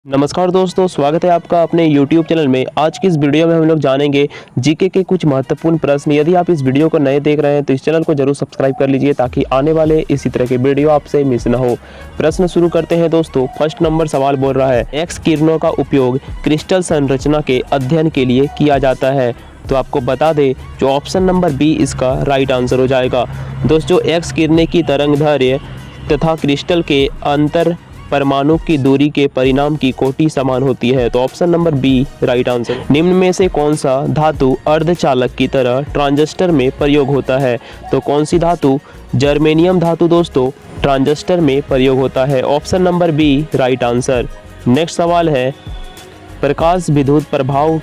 नमस्कार दोस्तों, स्वागत है आपका अपने YouTube चैनल में। आज की इस वीडियो में हम लोग जानेंगे जीके के कुछ महत्वपूर्ण प्रश्न। यदि आप इस वीडियो को नए देख रहे हैं तो इस चैनल को जरूर सब्सक्राइब कर लीजिए ताकि आने वाले इसी तरह के वीडियो आपसे मिस न हो। प्रश्न शुरू करते हैं दोस्तों। फर्स्ट नंबर सवाल बोल रहा है, एक्स किरणों का उपयोग क्रिस्टल संरचना के अध्ययन के लिए किया जाता है। तो आपको बता दें जो ऑप्शन नंबर बी इसका राइट आंसर हो जाएगा। दोस्तों, एक्स किरणें की तरंगदैर्घ्य तथा क्रिस्टल के अंतर परमाणु की दूरी के परिणाम की कोटि समान होती है। तो option number B right answer. निम्न में से कौन सा धातु अर्धचालक की तरह ट्रांजिस्टर में प्रयोग होता है? तो कौन सी धातु? जर्मेनियम धातु दोस्तों ट्रांजिस्टर में प्रयोग होता है। Option number B right answer. Next सवाल है, प्रकाश विद्युत प्रभाव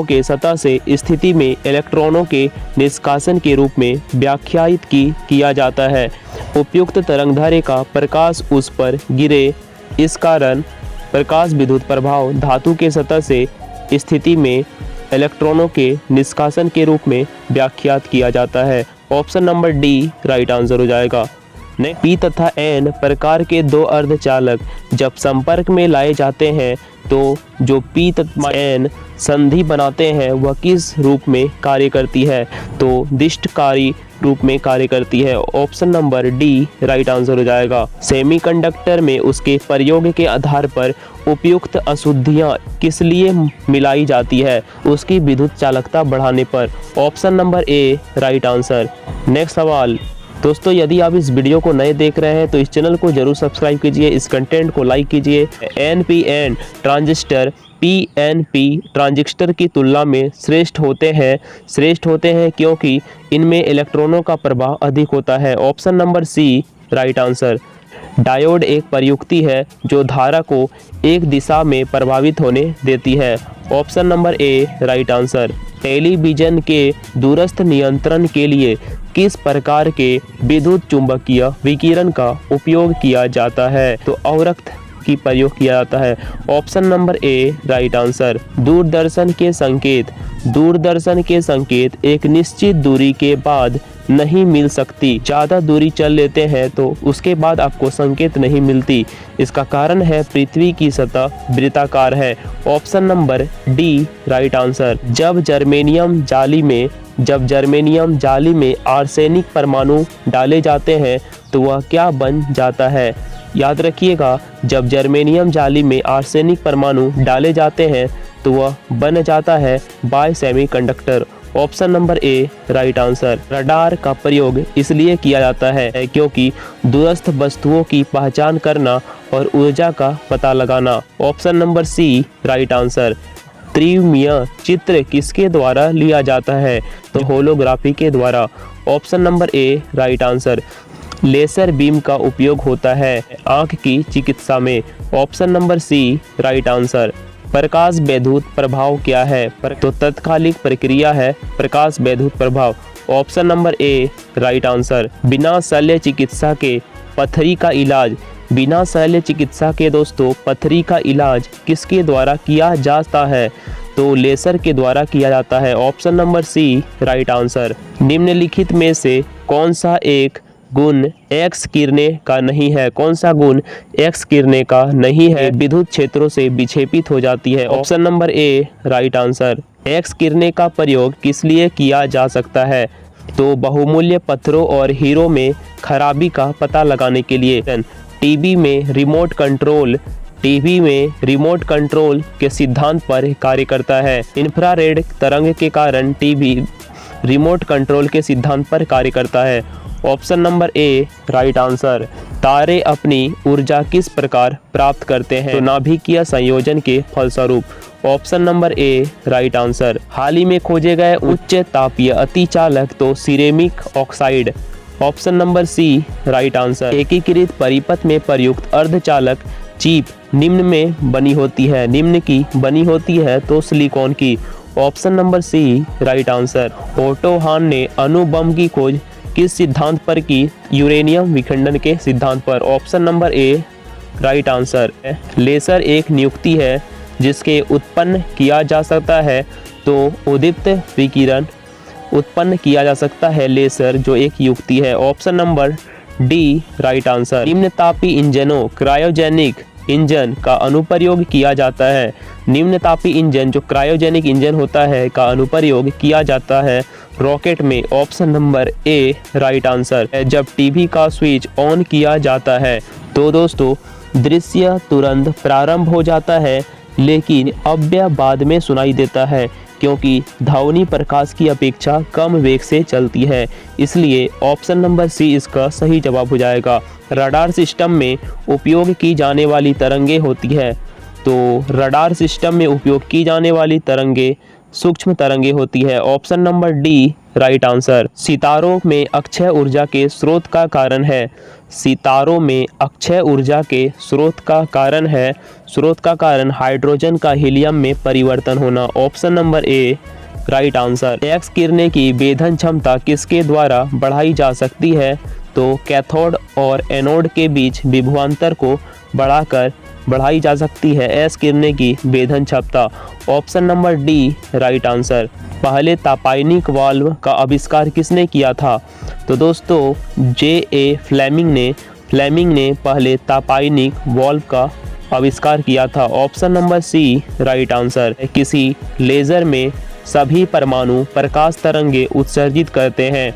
के सतह से स्थिति में इलेक्ट्रॉनों के निष्कासन के रूप में व्याख्यायित किया जाता है। उपयुक्त तरंगदैर्घ्य का प्रकाश उस पर गिरे, इस कारण प्रकाश विद्युत प्रभाव धातु के सतह से स्थिति में इलेक्ट्रॉनों के निष्कासन के रूप में व्याख्यात किया जाता है। Option number D right answer हो जाएगा। पी तथा एन प्रकार के दो अर्धचालक जब संपर्क में लाए जाते हैं तो जो पी तथा एन संधि बनाते हैं वह किस रूप में कार्य करती है? तो दिष्टकारी रूप में कार्य करती है। Option number D right answer हो जाएगा। सेमीकंडक्टर में उसके प्रयोग के आधार पर उपयुक्त अशुद्धियां किस लिए मिलाई जाती है? उसकी विद्युत चालकता बढ़ाने पर। Option number A right answer. Next सवाल दोस्तों, यदि आप इस वीडियो को नए देख रहे हैं तो इस चैनल को जरूर सब्सक्राइब कीजिए, इस कंटेंट को लाइक कीजिए। एनपीएन ट्रांजिस्टर पीएनपी ट्रांजिस्टर की तुलना में श्रेष्ठ होते हैं क्योंकि इनमें इलेक्ट्रॉनों का प्रवाह अधिक होता है। Option number C right answer. Diode एक प्रयुक्ति है जो धारा को एक दिशा में प्रभावित होने देती है। Option number A right answer. Television के दूरस्थ नियंत्रण के लिए किस प्रकार के विद्युत चुंबकीय विकिरण का उपयोग किया जाता है? तो अवरक्त की प्रयोग किया जाता है। Option number A right answer. Doordarshan के संकेत एक निश्चित दूरी के बाद नहीं मिल सकती। ज़्यादा दूरी चल लेते हैं तो उसके बाद आपको संकेत नहीं मिलती। इसका कारण है पृथ्वी की सतह वृत्ताकार है। Option number D right answer. जब जर्मेनियम जाली में आर्सेनिक परमाणु डाले जाते हैं तो वह क्या बन जाता है? याद रखिएगा, जब जर्मेनियम जाली में आर्सेनिक परमाणु डाले जाते हैं तो वह बन जाता है by semiconductor. Option number A right answer. Radar का प्रयोग इसलिए किया जाता है क्योंकि दूरस्थ वस्तुओं की पहचान करना और ऊर्जा का पता लगाना। Option number C right answer. त्रिविमीय चित्र किसके द्वारा लिया जाता है? तो होलोग्राफी के द्वारा। Option number A right answer. Laser beam का उपयोग होता है आंख की चिकित्सा में। Option number C right answer. प्रकाश वैद्युत प्रभाव क्या है? तो तत्कालिक प्रक्रिया है प्रकाश वैद्युत प्रभाव। Option number A right answer. बिना शल्य चिकित्सा के पथरी का इलाज किसके द्वारा किया जाता है? तो लेजर के द्वारा किया जाता है। Option number C right answer. निम्नलिखित में से कौन सा एक गुण एक्स किरणें का नहीं है? कौन सा गुण एक्स किरणें का नहीं है? विद्युत क्षेत्रों से विक्षेपित हो जाती है। Option number A right answer. X किरणें का प्रयोग किस लिए किया जा सकता है? तो बहुमूल्य पत्थरों और हीरो में खराबी का पता लगाने के लिए। टीवी में रिमोट कंट्रोल के सिद्धांत पर कार्य करता है। इंफ्रारेड तरंग के कारण टीवी रिमोट कंट्रोल के सिद्धांत पर कार्य करता है। Option number A right answer. तारे अपनी ऊर्जा किस प्रकार प्राप्त करते हैं? तो नाभिकीय संयोजन के फलस्वरूप। Option number A right answer. हाल ही में खोजे गए उच्च तापीय अतिचालक तो ceramic oxide. Option number C right answer. एकीकृत परिपथ में प्रयुक्त अर्धचालक चिप निम्न की बनी होती है तो सिलिकॉन की। Option number C right answer. Otto Hahn ने अणु बम की खोज किस सिद्धांत पर की? यूरेनियम विखंडन के सिद्धांत पर। Option number A right answer. Laser एक नियुक्ति है जिसके उत्पन्न किया जा सकता है तो उद्दीप्त विकिरण उत्पन्न किया जा सकता है। लेजर जो एक युक्ति है। Option number D right answer. निम्नतापी इंजनों क्रायोजेनिक इंजन का अनुप्रयोग किया जाता है। निम्नतापी इंजन जो क्रायोजेनिक इंजन होता है का अनुप्रयोग किया जाता है रॉकेट में। Option number A right answer है। जब टीवी का स्विच ऑन किया जाता है तो दोस्तों दृश्य तुरंत प्रारंभ हो जाता है, लेकिन अव्यय बाद में सुनाई देता है क्योंकि ध्वनि प्रकाश की अपेक्षा कम वेग से चलती है। इसलिए ऑप्शन नंबर सी इसका सही जवाब हो जाएगा। रडार सिस्टम में उपयोग की जाने वाली तरंगे होती है, तो रडार सिस्टम में उपयोग की जाने वाली तरंगे सूक्ष्म तरंगे होती है। Option number D right answer. सितारों में अक्षय ऊर्जा के स्रोत का कारण है। सितारों में अक्षय ऊर्जा के स्रोत का कारण हाइड्रोजन का हीलियम में परिवर्तन होना। Option number A right answer. X किरणें की वेधन क्षमता किसके द्वारा बढ़ाई जा सकती है? तो कैथोड और एनोड के बीच विभवांतर को बढ़ाई जा सकती है एक्स किरणें की वेधन क्षमता। Option number D right answer. पहले तापायनिक वाल्व का आविष्कार किसने किया था? तो दोस्तों J.A. फ्लेमिंग ने पहले तापायनिक वाल्व का आविष्कार किया था। Option number C right answer. किसी लेज़र में सभी परमाणु प्रकाश तरंगे उत्सर्जित करते हैं।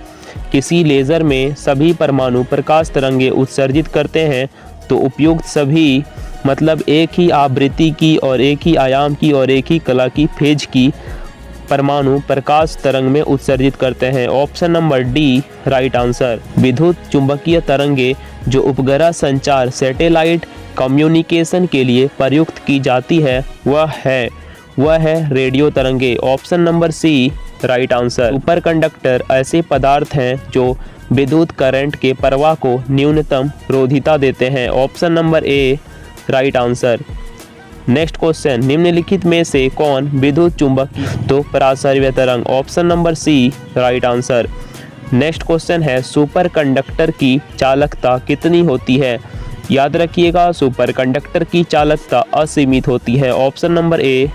किसी लेज़र में सभी परमाणु प्रकाश तरंगे उत्सर्जित करते हैं तो उपयुक्त सभी मतलब एक ही आवृत्ति की और एक ही आयाम की और एक ही कला की फेज की परमाणु प्रकाश तरंग में उत्सर्जित करते हैं। Option number D right answer. विद्युत चुंबकीय तरंगे जो उपग्रह संचार सैटेलाइट कम्युनिकेशन के लिए प्रयुक्त की जाती है वह है रेडियो तरंगे। Option number C right answer. Super conductor ऐसे पदार्थ हैं जो विद्युत करंट के प्रवाह को न्यूनतम रोधिता देते हैं। Option number A right answer. Next question, निम्नलिखित में से कौन विद्युत चुंबकीय तो परासर्य तरंग। Option number C right answer. Next question है सुपर कंडक्टर की चालकता कितनी होती है? याद रखिएगा सुपर कंडक्टर की चालकता असीमित होती है। Option number A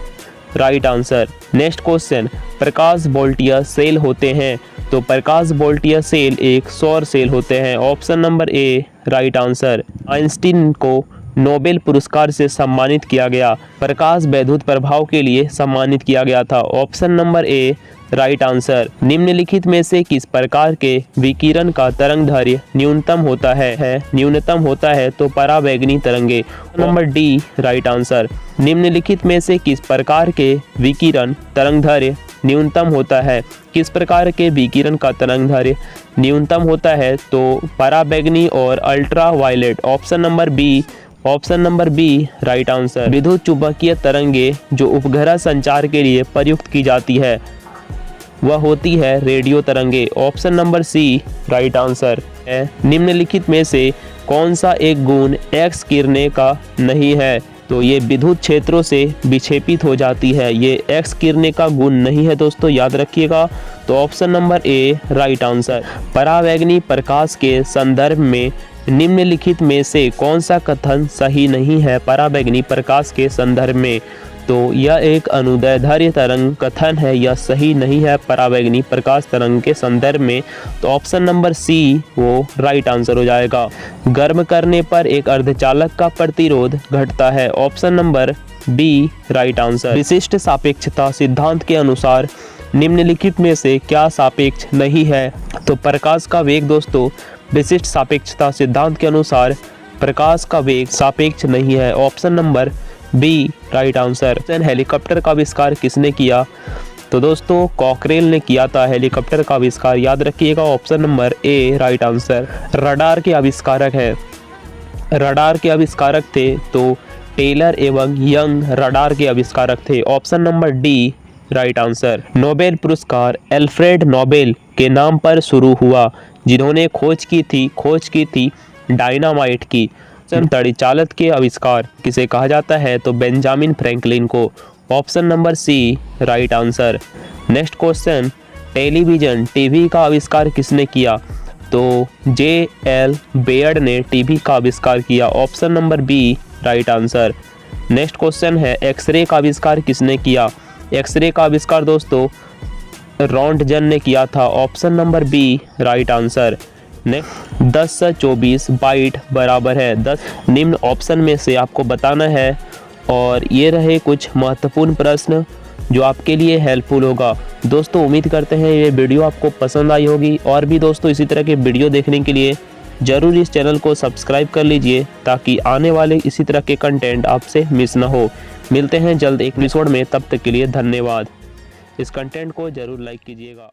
right answer. Next question, प्रकाश वोल्टीय सेल होते हैं तो प्रकाश वोल्टीय सेल एक सौर सेल होते हैं। Option number A right answer. Einstein को नोबेल पुरस्कार से सम्मानित किया गया। प्रकाश वैद्युत प्रभाव के लिए सम्मानित किया गया था। Option number A right answer. निम्नलिखित में से किस प्रकार के विकिरण का तरंगदैर्घ्य न्यूनतम होता है तो परावैगनी तरंगे। Number D right answer. निम्नलिखित में से किस प्रकार के विकिरण तरंगदैर्घ्य न्यूनतम होता है? किस प्रकार के विकिरण का तरंगदैर्घ्य न्यूनतम होता है तो परावैगनी और ultraviolet. Option number B right answer. विद्युत चुंबकीय तरंगे जो उपग्रह संचार के लिए प्रयुक्त की जाती है वह होती है रेडियो तरंगे। Option number C right answer है। निम्नलिखित में से कौन सा एक गुण एक्स किरणें का नहीं है? तो ये विद्युत क्षेत्रों से विक्षेपित हो जाती है, ये एक्स किरणें का गुण नहीं है दोस्तों, याद रखिएगा। तो option number A right answer. परावैगनी प्रकाश के संदर्भ में निम्नलिखित में से कौन सा कथन सही नहीं है? परावैगनी प्रकाश के संदर्भ में तो यह एक अनुदैर्ध्य तरंग कथन है, यह सही नहीं है परावैगनी प्रकाश तरंग के संदर्भ में। तो ऑप्शन नंबर सी वो राइट आंसर हो जाएगा। गर्म करने पर एक अर्धचालक का प्रतिरोध घटता है। Option number B right answer. विशिष्ट सापेक्षता सिद्धांत के अनुसार निम्नलिखित में से क्या सापेक्ष नहीं है? तो प्रकाश का वेग दोस्तों विशिष्ट सापेक्षता सिद्धांत के अनुसार प्रकाश का वेग सापेक्ष नहीं है। Option number B right answer. Helicopter का आविष्कार किसने किया? तो दोस्तों कॉकरेल ने किया था हेलीकॉप्टर का आविष्कार, याद रखिएगा। Option number A right answer. Radar के आविष्कारक थे तो टेलर एवं यंग रडार के आविष्कारक थे। Option number D right answer. Nobel पुरस्कार एल्फ्रेड नोबेल के नाम पर शुरू हुआ जिन्होंने खोज की थी डायनामाइट की। तड़िचालक के आविष्कार किसे कहा जाता है? तो बेंजामिन फ्रैंकलिन को। Option number C right answer. Next question, TV का आविष्कार किसने किया? तो J.L. बेयर्ड ने टीवी का आविष्कार किया। Option number B right answer. Next question है एक्सरे का आविष्कार किसने किया? एक्सरे का आविष्कार दोस्तों रॉन्टजन ने किया था। Option number B right answer. Next 10 से 24 बाइट बराबर है 10। निम्न ऑप्शन में से आपको बताना है। और ये रहे कुछ महत्वपूर्ण प्रश्न जो आपके लिए हेल्पफुल होगा। दोस्तों उम्मीद करते हैं ये वीडियो आपको पसंद आई होगी। और भी दोस्तों इसी तरह के वीडियो देखने के लिए ज़रूर इस चैनल को सब्सक्राइब कर लीजिए ताकि आने वाले इसी तरह के कंटेंट आपसे मिस ना हो। मिलते हैं जल्द एक एपिसोड में, तब तक के लिए धन्यवाद। इस कंटेंट को ज़रूर लाइक कीजिएगा।